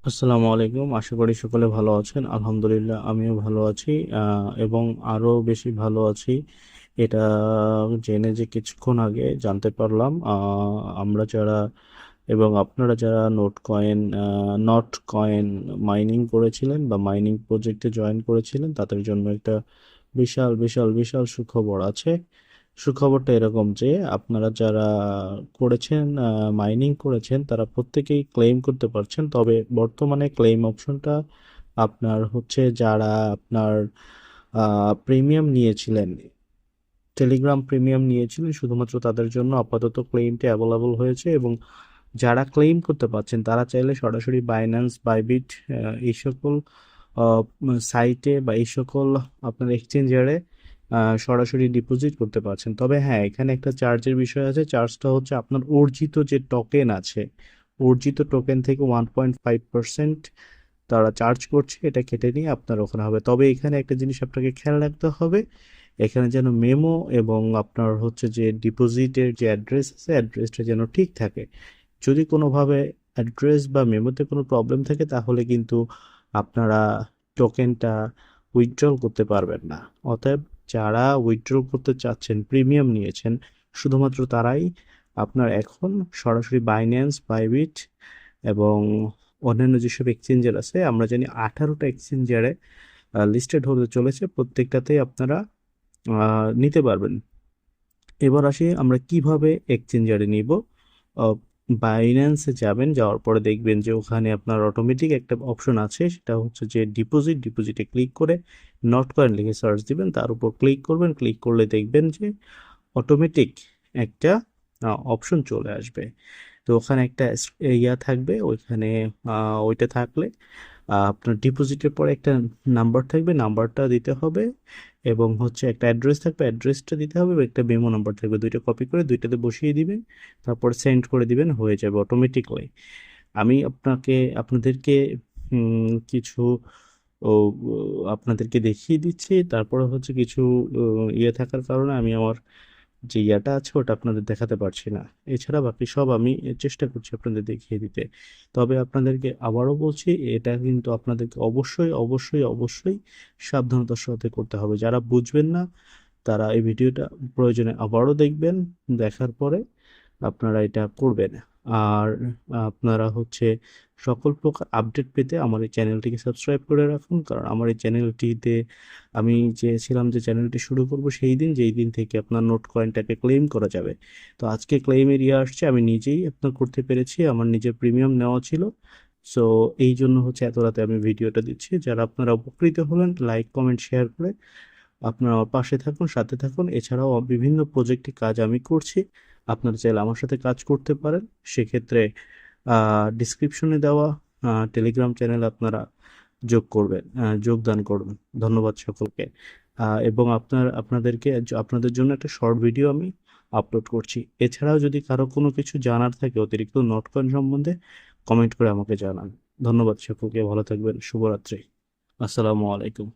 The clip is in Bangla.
আসসালামু আলাইকুম। আশা করি সকলে ভালো আছেন। আলহামদুলিল্লাহ আমিও ভালো আছি, এবং আরো বেশি ভালো আছি এটা জেনে যে কিছুক্ষণ আগে জানতে পারলাম আমরা যারা এবং আপনারা যারা নট কয়েন মাইনিং করেছিলেন বা মাইনিং প্রজেক্টে জয়েন করেছিলেন তাদের জন্য একটা বিশাল বিশাল বিশাল সুখবর আছে। সুখবরটা এরকম যে আপনারা যারা করেছেন, মাইনিং করেছেন, তারা প্রত্যেকেই ক্লেম করতে পারছেন। তবে বর্তমানে ক্লেম অপশনটা আপনার হচ্ছে যারা আপনার প্রিমিয়াম নিয়েছিলেন, টেলিগ্রাম প্রিমিয়াম নিয়েছিলেন, শুধুমাত্র তাদের জন্য আপাতত ক্লেমটা অ্যাভেলেবল হয়েছে। এবং যারা ক্লেম করতে পারছেন তারা চাইলে সরাসরি বাইন্যান্স, বাইবিট এই সকল সাইটে বা এই সকল আপনার এক্সচেঞ্জারে সরাসরি ডিপোজিট করতে পারছেন। তবে হ্যাঁ, এখানে একটা চার্জের বিষয় আছে। চার্জটা হচ্ছে আপনার অর্জিত যে টোকেন আছে, অর্জিত টোকেন থেকে 1.5% তারা চার্জ করছে, এটা কেটে নিয়ে আপনার ওখানে হবে। তবে এখানে একটা জিনিস আপনাকে খেয়াল রাখতে হবে, এখানে যেন মেমো এবং আপনার হচ্ছে যে ডিপোজিটের যে অ্যাড্রেস আছে, অ্যাড্রেসটা যেন ঠিক থাকে। যদি কোনোভাবে অ্যাড্রেস বা মেমোতে কোনো প্রবলেম থাকে তাহলে কিন্তু আপনারা টোকেনটা উইথড্রল করতে পারবেন না। অতএব যারা উইথড্রল করতে চাচ্ছেন, প্রিমিয়াম নিয়েছেন, শুধুমাত্র তারাই আপনার এখন সরাসরি বাইন্যান্স, বাইবিট এবং অন্যান্য যেসব এক্সচেঞ্জার আছে, আমরা জানি 18টা এক্সচেঞ্জারে লিস্টেড হতে চলেছে, প্রত্যেকটাতেই আপনারা নিতে পারবেন। এবার আসি আমরা কিভাবে এক্সচেঞ্জারে নিব। বাইন্যান্সে যাবেন, যাওয়ার পরে দেখবেন যে ওখানে আপনার অটোমেটিক একটা অপশন আছে, সেটা হচ্ছে যে ডিপোজিটে ক্লিক করে নট কয়েন লিখে সার্চ দিবেন, তার উপর ক্লিক করবেন। ক্লিক করলে দেখবেন যে অটোমেটিক একটা অপশন চলে আসবে। তো ওখানে একটা ইয়া থাকবে, ওইখানে ওইটা থাকলে আপনার ডিপোজিটের পরে একটা নাম্বার থাকবে, নাম্বারটা দিতে হবে। এবং হচ্ছে একটা অ্যাড্রেস থাকবে, অ্যাড্রেসটা দিতে হবে। এবং একটা মেমো নাম্বার থাকবে, দুইটা কপি করে দুইটাতে বসিয়ে দিবেন, তারপর সেন্ড করে দিবেন, হয়ে যাবে অটোমেটিকলি। আমি আপনাদেরকে কিছু ও আপনাদেরকে দেখিয়ে দিচ্ছি। তারপরে হচ্ছে কিছু ইয়ে থাকার কারণে আমি আমার যে ইয়াটা আছে ওটা আপনাদের দেখাতে পারছি না। এছাড়া বাকি সব আমি চেষ্টা করছি আপনাদের দেখিয়ে দিতে। তবে আপনাদেরকে আবারও বলছি, এটা কিন্তু আপনাদেরকে অবশ্যই অবশ্যই অবশ্যই সাবধানতার সাথে করতে হবে। যারা বুঝবেন না তারা এই ভিডিওটা প্রয়োজনে আবারও দেখবেন, দেখার পরে আপনারা এটা করবেন। আর আপনারা হচ্ছে সকল প্রকার আপডেট পেতে আমার এই চ্যানেলটিকে সাবস্ক্রাইব করে রাখুন, কারণ আমার এই চ্যানেলটিতে আমি চেয়েছিলাম যে চ্যানেলটি শুরু করব সেই দিন যেই দিন থেকে আপনার নোট কয়েনটাকে ক্লেম করা যাবে। তো আজকে ক্লেমের ইয়ে আসছে, আমি নিজেই আপনার করতে পেরেছি, আমার নিজের প্রিমিয়াম নেওয়া ছিল। সো এই জন্য হচ্ছে এত রাতে আমি ভিডিওটা দিচ্ছি। যারা আপনারা উপকৃত হলেন, লাইক কমেন্ট শেয়ার করে আপনারা আমার পাশে থাকুন, সাথে থাকুন। এছাড়াও বিভিন্ন প্রজেক্টে কাজ আমি করছি, আপনারা চাইলে আমার সাথে কাজ করতে পারেন। সেক্ষেত্রে ডিসক্রিপশনে দেওয়া টেলিগ্রাম চ্যানেল আপনারা যোগদান করবেন। ধন্যবাদ সকলকে। এবং আপনাদের জন্য একটা শর্ট ভিডিও আমি আপলোড করছি। এছাড়াও যদি কারো কোনো কিছু জানার থাকে অতিরিক্ত নটকয়েন সম্বন্ধে, কমেন্ট করে আমাকে জানান। ধন্যবাদ সকলকে, ভালো থাকবেন, শুভরাত্রি। আসসালামু আলাইকুম।